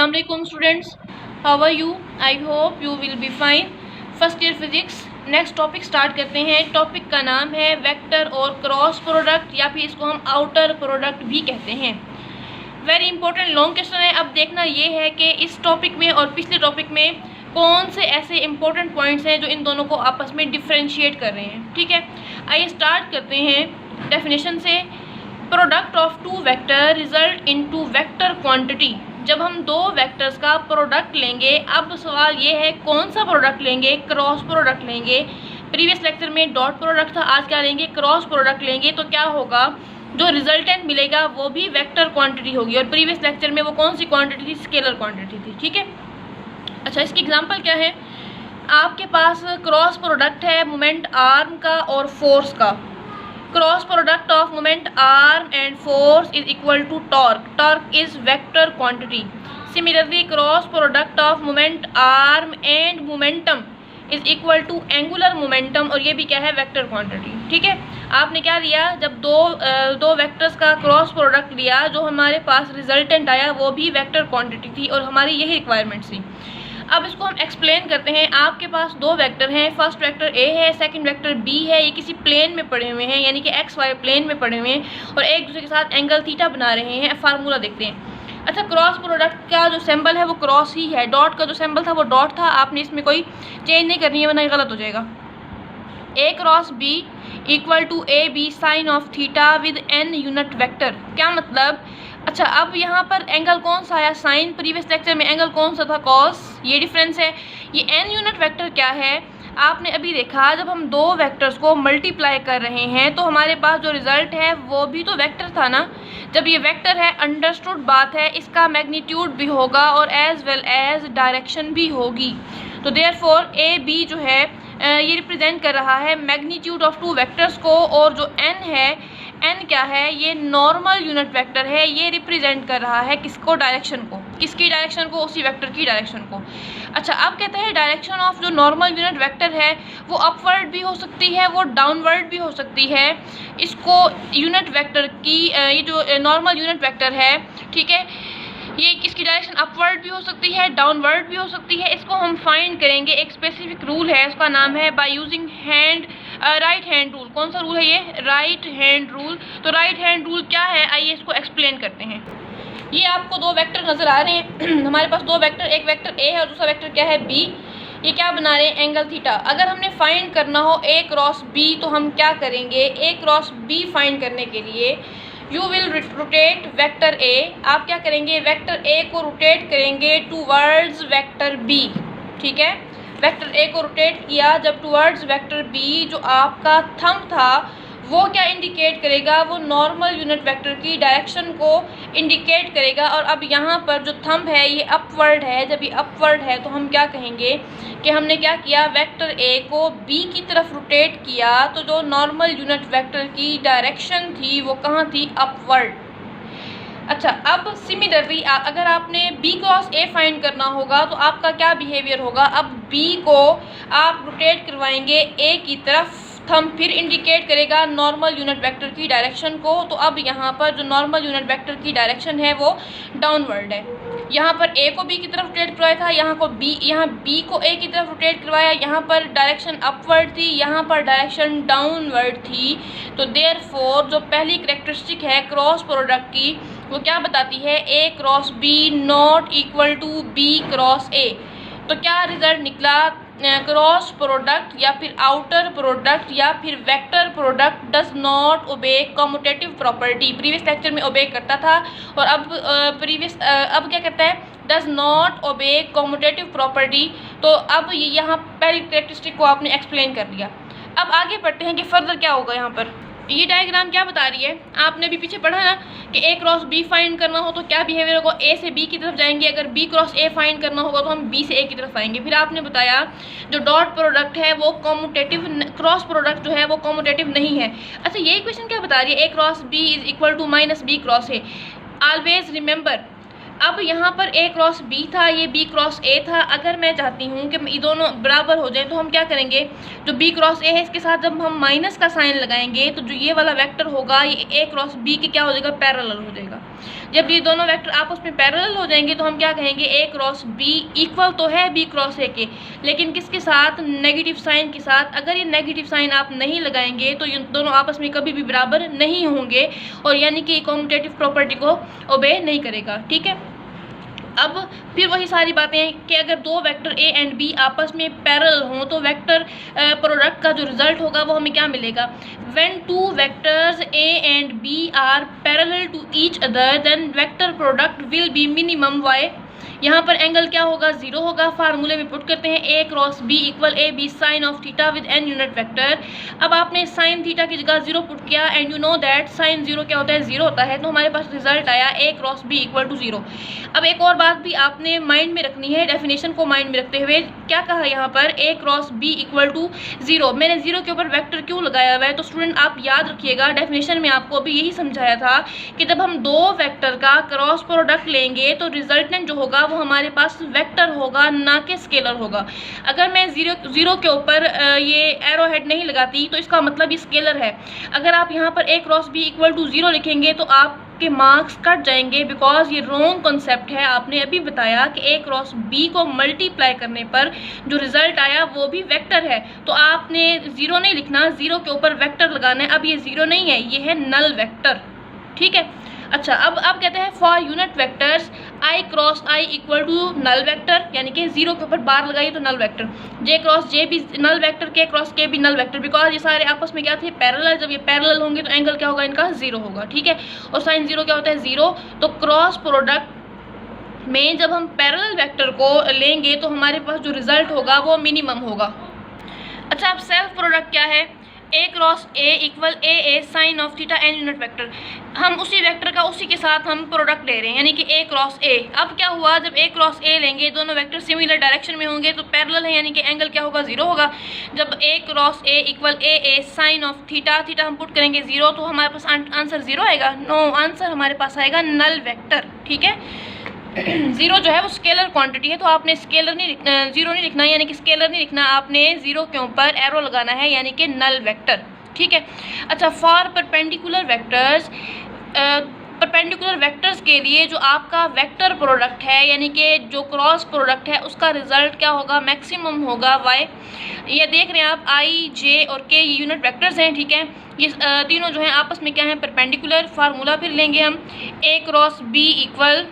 अस्सलाम वालेकुम students, how are you? I hope you will be fine. First year physics, next topic start करते हैं। Topic का नाम है वेक्टर और क्रॉस प्रोडक्ट, या फिर इसको हम आउटर प्रोडक्ट भी कहते हैं। वेरी इंपॉर्टेंट लॉन्ग क्वेश्चन है। अब देखना ये है कि इस टॉपिक में और पिछले टॉपिक में कौन से ऐसे इंपॉर्टेंट पॉइंट्स हैं जो इन दोनों को आपस में डिफ्रेंशिएट कर रहे हैं। ठीक है, आइए स्टार्ट करते हैं डेफिनेशन से। Product of two vector result into vector quantity. जब हम दो वेक्टर्स का प्रोडक्ट लेंगे, अब सवाल ये है कौन सा प्रोडक्ट लेंगे, क्रॉस प्रोडक्ट लेंगे। प्रीवियस लेक्चर में डॉट प्रोडक्ट था, आज क्या लेंगे, क्रॉस प्रोडक्ट लेंगे। तो क्या होगा, जो रिजल्टेंट मिलेगा वो भी वेक्टर क्वांटिटी होगी। और प्रीवियस लेक्चर में वो कौन सी क्वांटिटी थी, स्केलर क्वांटिटी थी। ठीक है, अच्छा इसकी एग्जांपल क्या है, आपके पास क्रॉस प्रोडक्ट है मोमेंट आर्म का और फोर्स का। Cross product of moment arm and force is equal to torque. Torque is vector quantity. Similarly cross product of moment arm and momentum is equal to angular momentum, और ये भी क्या है, vector quantity. ठीक है, आपने क्या लिया, जब दो वेक्टर्स का क्रॉस प्रोडक्ट लिया, जो हमारे पास रिजल्टेंट आया वो भी वेक्टर क्वांटिटी थी, और हमारी यही रिक्वायरमेंट थी। अब इसको हम एक्सप्लेन करते हैं। आपके पास दो वेक्टर हैं, फर्स्ट वेक्टर ए है, सेकंड वेक्टर बी है। ये किसी प्लेन में पड़े हुए हैं, यानी कि एक्स वाई प्लेन में पड़े हुए हैं, और एक दूसरे के साथ एंगल थीटा बना रहे हैं। फार्मूला देखते हैं। अच्छा, क्रॉस प्रोडक्ट का जो सिंबल है वो क्रॉस ही है। डॉट का जो सिंबल था वो डॉट था, आपने इसमें कोई चेंज नहीं करनी है वरना गलत हो जाएगा। A cross B equal to A B sine of theta with N unit vector. क्या मतलब, अच्छा अब यहाँ पर एंगल कौन सा आया, साइन। प्रीवियस लेक्चर में एंगल कौन सा था, कॉस। ये डिफरेंस है। ये एन यूनिट वेक्टर क्या है, आपने अभी देखा जब हम दो वेक्टर्स को मल्टीप्लाई कर रहे हैं तो हमारे पास जो रिजल्ट है वो भी तो वेक्टर था ना। जब ये वेक्टर है, अंडरस्टूड बात है, इसका मैग्नीट्यूड भी होगा और एज वेल एज डायरेक्शन भी होगी। तो देयरफॉर ए बी जो है ये रिप्रेजेंट कर रहा है मैग्नीट्यूड ऑफ टू वेक्टर्स को, और जो एन है, एन क्या है, ये नॉर्मल यूनिट वेक्टर है। ये रिप्रेजेंट कर रहा है किसको, डायरेक्शन को। किसकी डायरेक्शन को, उसी वेक्टर की डायरेक्शन को। अच्छा, अब कहते हैं डायरेक्शन ऑफ जो नॉर्मल यूनिट वेक्टर है वो अपवर्ड भी हो सकती है, वो डाउनवर्ड भी हो सकती है। इसको यूनिट वेक्टर की ये जो नॉर्मल यूनिट वेक्टर है, ठीक है, ये इसकी डायरेक्शन अपवर्ड भी हो सकती है, डाउनवर्ड भी हो सकती है। इसको हम फाइंड करेंगे, एक स्पेसिफिक रूल है, उसका नाम है by using right hand rule. कौन सा रूल है ये, राइट हैंड रूल। तो राइट हैंड रूल क्या है, आइए इसको एक्सप्लेन करते हैं। ये आपको दो वेक्टर नजर आ रहे हैं हमारे पास दो वेक्टर, एक वेक्टर ए है और दूसरा वेक्टर क्या है, बी। ये क्या बना रहे हैं, एंगल थीटा। अगर हमने फाइंड करना हो ए क्रॉस बी तो हम क्या करेंगे, ए क्रॉस बी फाइंड करने के लिए you will rotate vector A. आप क्या करेंगे, वेक्टर ए को रोटेट करेंगे टूवर्ड्स वेक्टर बी। ठीक है, वेक्टर ए को रोटेट किया जब टूवर्ड्स वेक्टर बी, जो आपका थंब था वो क्या इंडिकेट करेगा, वो नॉर्मल यूनिट वेक्टर की डायरेक्शन को इंडिकेट करेगा। और अब यहाँ पर जो थंब है ये अपवर्ड है। जब ये अपवर्ड है तो हम क्या कहेंगे कि हमने क्या किया, वेक्टर ए को बी की तरफ रोटेट किया, तो जो नॉर्मल यूनिट वेक्टर की डायरेक्शन थी वो कहाँ थी, अपवर्ड। अच्छा, अब सिमिलरली अगर आपने बी क्रॉस ए फाइंड करना होगा तो आपका क्या बिहेवियर होगा, अब बी को आप रोटेट करवाएंगे ए की तरफ, थंब फिर इंडिकेट करेगा नॉर्मल यूनिट वेक्टर की डायरेक्शन को। तो अब यहाँ पर जो नॉर्मल यूनिट वेक्टर की डायरेक्शन है वो डाउनवर्ड है। यहाँ पर ए को बी की तरफ रोटेट करवाया था, यहाँ बी को ए की तरफ रोटेट करवाया, यहाँ पर डायरेक्शन अपवर्ड थी, यहाँ पर डायरेक्शन डाउनवर्ड थी। तो देयरफॉर जो पहली कैरेक्टरिस्टिक है क्रॉस प्रोडक्ट की वो क्या बताती है, A cross B not equal to B cross A. तो क्या रिजल्ट निकला, क्रॉस प्रोडक्ट या फिर आउटर प्रोडक्ट या फिर vector product does not obey commutative property. Previous lecture में ओबे करता था और अब अब क्या करता है, does not obey commutative property. तो अब यहाँ पहली कैरेक्टरिस्टिक को आपने एक्सप्लेन कर लिया। अब आगे बढ़ते हैं कि फर्दर क्या होगा। यहाँ पर ये डायग्राम क्या बता रही है, आपने भी पीछे पढ़ा ना कि ए क्रॉस बी फाइंड करना हो तो क्या बिहेवियर होगा, ए से बी की तरफ जाएंगे। अगर बी क्रॉस ए फाइंड करना होगा तो हम बी से ए की तरफ आएंगे। फिर आपने बताया जो डॉट प्रोडक्ट है वो कम्यूटेटिव, क्रॉस प्रोडक्ट जो है वो कम्यूटेटिव नहीं है। अच्छा, ये इक्वेशन क्या बता रही है, A cross B is equal to minus B cross A. Always remember, अब यहाँ पर ए क्रॉस बी था, ये बी क्रॉस ए था। अगर मैं चाहती हूँ कि ये दोनों बराबर हो जाए तो हम क्या करेंगे, जो बी क्रॉस ए है इसके साथ जब हम माइनस का साइन लगाएंगे तो जो ये वाला वेक्टर होगा ये ए क्रॉस बी के क्या हो जाएगा, पैरेलल हो जाएगा। जब ये दोनों वेक्टर आपस में पैरेलल हो जाएंगे तो हम क्या कहेंगे, ए क्रॉस बी इक्वल तो है बी क्रॉस ए के, लेकिन किसके साथ, नेगेटिव साइन के साथ। अगर ये नेगेटिव साइन आप नहीं लगाएंगे तो ये दोनों आपस में कभी भी बराबर नहीं होंगे, और यानी कि कॉम्यूटेटिव प्रॉपर्टी को ओबे नहीं करेगा। ठीक है, अब फिर वही सारी बातें कि अगर दो वेक्टर ए एंड बी आपस में पैरेलल हों तो वेक्टर प्रोडक्ट का जो रिजल्ट होगा वो हमें क्या मिलेगा, when two vectors A and B are parallel to each other then vector product will be minimum why. यहाँ पर एंगल क्या होगा, 0 होगा। फार्मूले में पुट करते हैं A cross B equal A B sine of theta with N unit vector. अब आपने साइन थीटा की जगह 0 पुट किया and you know that sine 0 क्या होता है, 0 होता है, तो हमारे पास रिजल्ट आया ए क्रॉस बी इक्वल टू 0। अब एक और बात भी आपने माइंड में रखनी है, डेफिनेशन को माइंड में रखते हुए क्या कहा यहाँ पर, ए क्रॉस बी इक्वल टू 0। मैंने 0 के ऊपर वेक्टर क्यों लगाया हुआ है, तो स्टूडेंट आप याद रखिएगा, डेफिनेशन में आपको अभी यही समझाया था कि जब हम दो वेक्टर का क्रॉस प्रोडक्ट लेंगे तो रिजल्टेंट जो होगा वो हमारे पास वेक्टर होगा, ना कि स्केलर होगा। अगर मैं 0 के ऊपर ये एरो हेड नहीं लगाती तो इसका मतलब ये स्केलर है। अगर आप यहाँ पर ए क्रॉस बी इक्वल टू 0 लिखेंगे तो आपके मार्क्स कट जाएंगे, बिकॉज ये रॉन्ग कॉन्सेप्ट है। आपने अभी बताया कि ए क्रॉस बी को मल्टीप्लाई करने पर जो रिजल्ट आया वो भी वेक्टर है, तो आपने 0 नहीं लिखना, 0 के ऊपर वेक्टर लगाना है। अब ये 0 नहीं है, ये है नल वेक्टर। ठीक है, अच्छा, अब कहते हैं for unit vectors I cross I equal to null vector, यानी कि 0 के ऊपर बार लगाइए तो नल वेक्टर, जे क्रॉस जे भी नल वेक्टर, के क्रॉस के भी नल वेक्टर, बिकॉज ये सारे आपस में क्या थे, पैरेलल। जब ये पैरेलल होंगे तो एंगल क्या होगा, इनका 0 होगा। ठीक है, और साइन 0 क्या होता है, 0। तो क्रॉस प्रोडक्ट में जब हम पैरेलल वेक्टर को लेंगे तो हमारे पास जो रिजल्ट होगा वो मिनिमम होगा। अच्छा, अब सेल्फ प्रोडक्ट क्या है, A cross A equal A sine of theta N unit vector. हम उसी वेक्टर का उसी के साथ हम प्रोडक्ट ले रहे हैं, यानी कि ए क्रॉस ए। अब क्या हुआ, जब ए क्रॉस ए लेंगे दोनों वेक्टर सिमिलर डायरेक्शन में होंगे तो पैरेलल है, यानी कि एंगल क्या होगा, 0 होगा। जब A cross A equal A sine of theta, theta हम पुट करेंगे 0, तो हमारे पास आंसर 0 आएगा। नो, आंसर हमारे पास आएगा नल वेक्टर। ठीक है, 0 जो है वो स्केलर क्वांटिटी है, तो आपने स्केलर नहीं लिखना, 0 नहीं लिखना, यानी कि स्केलर नहीं लिखना, आपने 0 के ऊपर एरो लगाना है, यानी कि नल वेक्टर। ठीक है, अच्छा, for perpendicular vectors, perpendicular vectors के लिए जो आपका वेक्टर प्रोडक्ट है, यानी कि जो क्रॉस प्रोडक्ट है, उसका रिजल्ट क्या होगा, मैक्सिमम होगा वाई। ये देख रहे हैं आप, आई जे और के ये यूनिट वेक्टर्स हैं। ठीक है, ये तीनों जो हैं आपस में क्या हैं, परपेंडिकुलर। फार्मूला फिर लेंगे हम, A cross B equal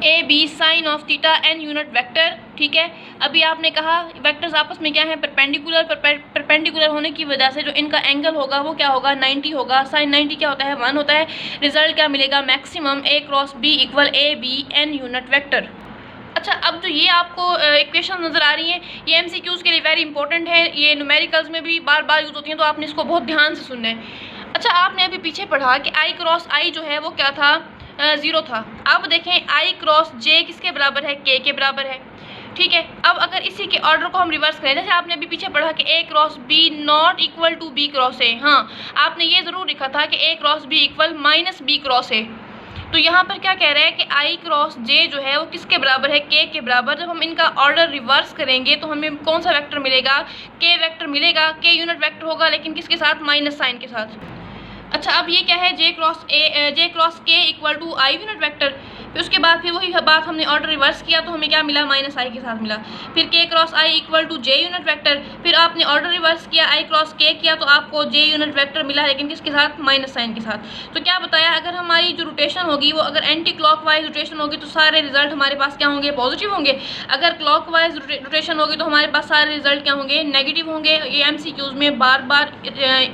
A B sine of theta N unit vector. ठीक है, अभी आपने कहा वेक्टर्स आपस में क्या है, परपेंडिकुलर। परपेंडिकुलर होने की वजह से जो इनका एंगल होगा वो क्या होगा, 90 होगा। साइन 90 क्या होता है, 1 होता है। रिजल्ट क्या मिलेगा, maximum A cross B equal A B N unit vector. अच्छा, अब जो ये आपको इक्वेशन नज़र आ रही है, ये एमसीक्यूज़ के लिए वेरी इंपॉर्टेंट है, ये न्यूमेरिकल्स में भी बार बार यूज़ होती हैं, तो आपने इसको बहुत ध्यान से सुनना है। अच्छा, आपने अभी पीछे पढ़ा कि आई क्रॉस आई जो है वो क्या था, 0 था। अब देखें आई क्रॉस जे किसके बराबर है, के के बराबर है। ठीक है, अब अगर इसी के ऑर्डर को हम रिवर्स करें, जैसे आपने अभी पीछे पढ़ा कि A cross B not equal to B cross A, हाँ आपने ये ज़रूर लिखा था कि A cross B equal minus B cross A. तो यहाँ पर क्या कह रहे हैं कि आई क्रॉस जे जो है वो किसके बराबर है, के बराबर। जब हम इनका ऑर्डर रिवर्स करेंगे तो हमें कौन सा वेक्टर मिलेगा, के वेक्टर मिलेगा। के यूनिट वेक्टर होगा, लेकिन किसके साथ, माइनस साइन के साथ। अच्छा, अब ये क्या है, J cross K equal to I unit vector. फिर उसके बाद फिर वही बात हमने ऑर्डर रिवर्स किया तो हमें क्या मिला, माइनस आई के साथ मिला। फिर K cross I equal to J unit vector. फिर आपने ऑर्डर रिवर्स किया, आई क्रॉस के किया तो आपको जे यूनिट वेक्टर मिला, लेकिन किसके साथ, माइनस साइन के साथ। तो क्या बताया, अगर हमारी जो रोटेशन होगी वो अगर एंटी क्लॉकवाइज रोटेशन होगी तो सारे रिजल्ट हमारे पास क्या होंगे, पॉजिटिव होंगे। अगर क्लॉकवाइज रोटेशन होगी तो हमारे पास सारे रिजल्ट क्या होंगे, नेगेटिव होंगे। ये एमसीक्यूज में बार बार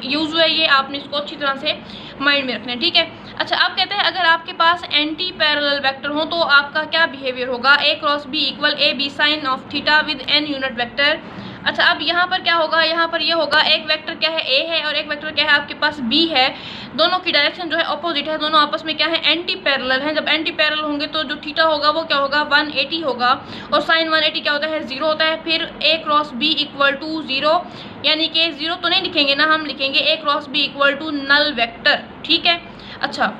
यूज़ हुआ है, ये आपने इसको अच्छी तरह से माइंड में रखना है। ठीक है, अच्छा, अब कहते हैं अगर आपके पास एंटी पैरेलल वेक्टर हो तो आपका क्या बिहेवियर होगा, A cross B equal A B sine of theta with N unit vector. अच्छा, अब यहाँ पर क्या होगा, यहाँ पर ये होगा, एक वेक्टर क्या है, ए है, और एक वेक्टर क्या है आपके पास, बी है। दोनों की डायरेक्शन जो है अपोजिट है, दोनों आपस में क्या है, एंटी पैरेलल हैं। जब एंटी पैरेलल होंगे तो जो थीटा होगा वो क्या होगा, 180 होगा, और साइन 180 क्या होता है, 0 होता है। फिर ए क्रॉस बी इक्वल टू 0, यानी कि 0 तो नहीं लिखेंगे ना, हम लिखेंगे A cross B equal to null vector. ठीक है, अच्छा,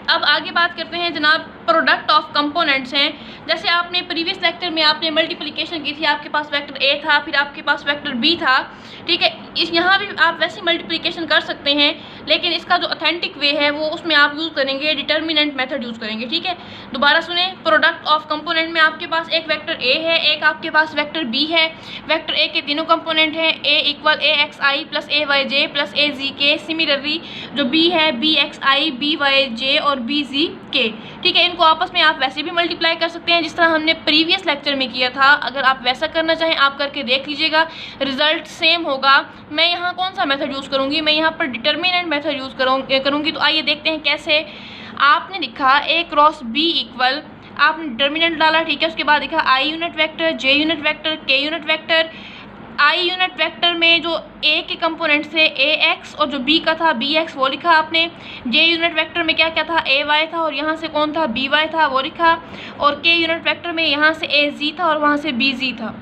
अब आगे बात करते हैं जनाब, प्रोडक्ट ऑफ कंपोनेंट्स हैं। जैसे आपने प्रीवियस लेक्चर में आपने मल्टीप्लिकेशन की थी, आपके पास वेक्टर ए था, फिर आपके पास वेक्टर बी था। ठीक है, इस यहाँ भी आप वैसी मल्टीप्लिकेशन कर सकते हैं लेकिन इसका जो ऑथेंटिक वे है वो उसमें आप यूज़ करेंगे डिटर्मिनेंट मेथड यूज़ करेंगे, ठीक है। दोबारा सुने, प्रोडक्ट ऑफ कंपोनेंट में आपके पास एक वेक्टर ए है, एक आपके पास वेक्टर बी है। वेक्टर ए के तीनों कंपोनेंट हैं, ए इक्वल ए एक्स आई प्लस ए वाई जे प्लस ए जी के। सिमिलरली जो बी है बी एक्स आई बी वाई जे और बी जी के, ठीक है। इनको आपस में आप वैसे भी मल्टीप्लाई कर सकते हैं जिस तरह हमने प्रीवियस लेक्चर में किया था। अगर आप वैसा करना चाहें आप करके देख लीजिएगा, रिजल्ट सेम होगा। मैं यहाँ कौन सा मेथड यूज़ करूँगी, मैं यहाँ पर डिटर्मिनेंट मेथड यूज़ करूँगी। तो आइए देखते हैं कैसे। आपने लिखा ए क्रॉस बी इक्वल, आपने डिटर्मिनेंट डाला, ठीक है। उसके बाद लिखा I unit vector, J unit vector, K unit vector. I unit vector में जो ए के कंपोनेंट थे ए एक्स और जो बी का था बी एक्स वो लिखा आपने। जे यूनिट वेक्टर में क्या क्या था, ए वाई था और यहाँ से कौन था, बी वाई था, वो लिखा। और के यूनिट वेक्टर में यहाँ से ए जी था और वहाँ से बी जी था।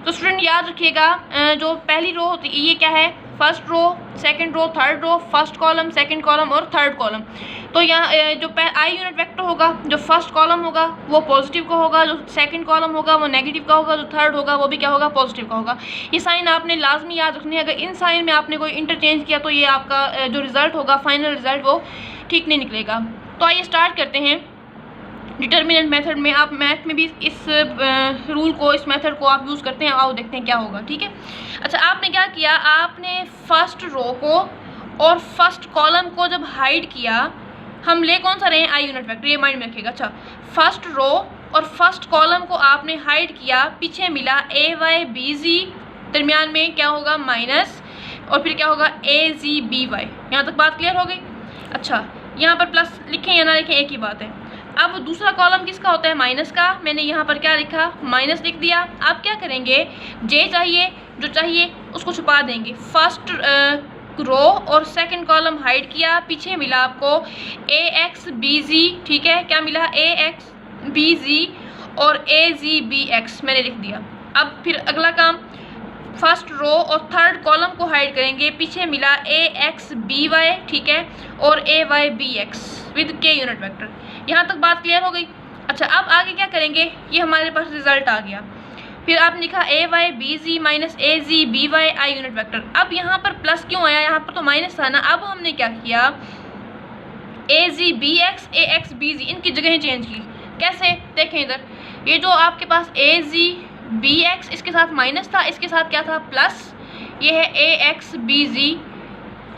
तो स्टूडेंट याद रखिएगा, जो पहली रो होती है ये क्या है, first row, second row, third row, first column, second column और थर्ड कॉलम। तो यहाँ जो आई यूनिट वेक्टर होगा, जो फर्स्ट कॉलम होगा वो पॉजिटिव का होगा, जो सेकंड कॉलम होगा वो नेगेटिव का होगा, जो थर्ड होगा वो भी क्या होगा, पॉजिटिव का होगा। ये साइन आपने लाजमी याद रखनी है। अगर इन साइन में आपने कोई इंटरचेंज किया तो ये आपका जो रिजल्ट होगा, फाइनल रिजल्ट, वो ठीक नहीं निकलेगा। तो आइए स्टार्ट करते हैं। डिटर्मिनेंट मेथड में आप मैथ में भी इस रूल को, इस मेथड को आप यूज़ करते हैं। आओ देखते हैं क्या होगा, ठीक है। अच्छा, आपने क्या किया, आपने फर्स्ट रो को और फर्स्ट कॉलम को जब हाइड किया, हम ले कौन सा रहे हैं, आई यूनिट वेक्टर, ये माइंड में रखिएगा। अच्छा, फर्स्ट रो और फर्स्ट कॉलम को आपने हाइड किया, पीछे मिला ए वाई बी जी, दरमियान में क्या होगा, माइनस, और फिर क्या होगा, ए जी बी वाई। यहाँ तक बात क्लियर हो गई। अच्छा, यहाँ पर प्लस लिखें या ना लिखें एक ही बात है। अब दूसरा कॉलम किसका होता है, माइनस का। मैंने यहाँ पर क्या लिखा, माइनस लिख दिया। आप क्या करेंगे, जे चाहिए, जो चाहिए उसको छुपा देंगे। फर्स्ट रो और सेकंड कॉलम हाइड किया, पीछे मिला आपको ए एक्स बी जी, ठीक है। क्या मिला, ए एक्स बी जी और ए जी बी एक्स, मैंने लिख दिया। अब फिर अगला काम, फर्स्ट रो और थर्ड कॉलम को हाइड करेंगे, पीछे मिला ए एक्स बी वाई, ठीक है, और ए वाई बी एक्स विद के यूनिट वेक्टर। यहाँ तक बात क्लियर हो गई। अच्छा, अब आगे क्या करेंगे, ये हमारे पास रिजल्ट आ गया। फिर आपने लिखा A Y B Z minus A Z B Y I unit vector. अब यहाँ पर प्लस क्यों आया, यहाँ पर तो माइनस था ना। अब हमने क्या किया, ए जी बी एक्स, ए एक्स बी जी, इनकी जगह चेंज की। कैसे, देखें इधर, ये जो आपके पास ए जी बी एक्स, इसके साथ माइनस था, इसके साथ क्या था, प्लस। ये है ए एक्स बी जी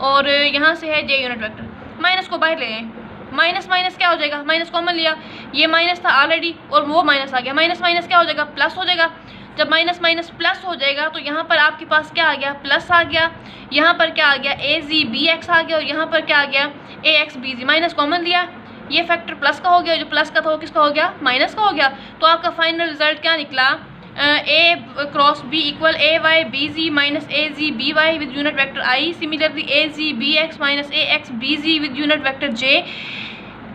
और यहाँ से है जे यूनिट वेक्टर। माइनस को बाहर ले आए, माइनस माइनस क्या हो जाएगा, माइनस कॉमन लिया, ये माइनस था ऑलरेडी और वो माइनस आ गया। माइनस माइनस क्या हो जाएगा, प्लस हो जाएगा। जब माइनस माइनस प्लस हो जाएगा तो यहाँ पर आपके पास क्या आ गया, प्लस आ गया। यहाँ पर क्या आ गया, ए जी बी एक्स आ गया और यहाँ पर क्या आ गया, ए X B Z. Minus common लिया, ये फैक्टर प्लस का हो गया, जो प्लस का था वो किसका हो गया, माइनस का हो गया। तो आपका फाइनल रिजल्ट क्या निकला, A cross B equal A Y B Z minus A Z B Y with unit vector I. Similarly A Z B X minus A X B Z with unit vector J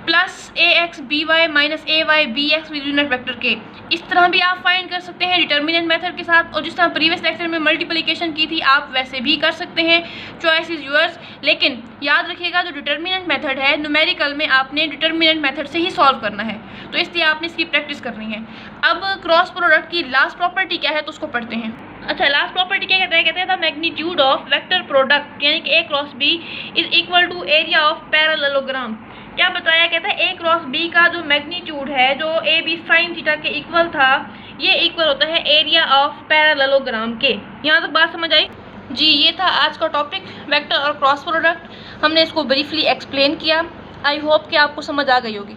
plus A X B Y minus A Y B X with unit vector K. इस तरह भी आप find कर सकते हैं determinant method के साथ, और जिस तरह प्रीवियस लेक्चर में मल्टीप्लिकेशन की थी आप वैसे भी कर सकते हैं। Choice is yours. लेकिन याद रखिएगा जो डिटर्मिनेंट मेथड है, न्यूमेरिकल में आपने डिटर्मिनेंट मेथड से ही सॉल्व करना है, तो इसलिए आपने इसकी प्रैक्टिस करनी है। अब क्रॉस प्रोडक्ट की लास्ट प्रॉपर्टी क्या है तो उसको पढ़ते हैं। अच्छा, लास्ट प्रॉपर्टी क्या कहते हैं the magnitude of vector product यानी कि A cross B is equal to area of parallelogram. क्या बताया, कहता है ए क्रॉस बी का जो मैग्नीट्यूड है, जो ए बी साइन थीटा के इक्वल था, ये इक्वल होता है एरिया ऑफ पैरेललोग्राम के। यहाँ तक बात समझ आई जी। ये था आज का टॉपिक, वेक्टर और क्रॉस प्रोडक्ट। हमने इसको ब्रीफली एक्सप्लेन किया। आई होप कि आपको समझ आ गई होगी।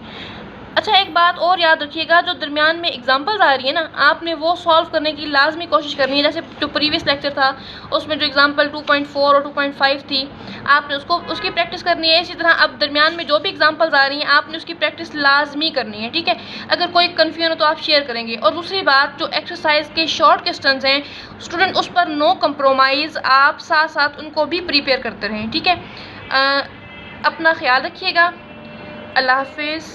अच्छा, एक बात और याद रखिएगा, जो दरमियान में एग्जांपल्स आ रही है ना, आपने वो सॉल्व करने की लाजमी कोशिश करनी है। जैसे जो प्रीवियस लेक्चर था उसमें जो एग्जांपल 2.4 और 2.5 थी, आपने उसकी प्रैक्टिस करनी है। इसी तरह अब दरमियान में जो भी एग्जांपल्स आ रही हैं आपने उसकी प्रैक्टिस लाजमी करनी है, ठीक है। अगर कोई कन्फ्यूजन हो तो आप शेयर करेंगे। और दूसरी बात, जो एक्सरसाइज के शॉर्ट क्वेश्चंस हैं स्टूडेंट, उस पर नो कंप्रोमाइज़, आप साथ साथ उनको भी प्रिपेयर करते रहें, ठीक है। अपना ख्याल रखिएगा। अल्लाह हाफिज़।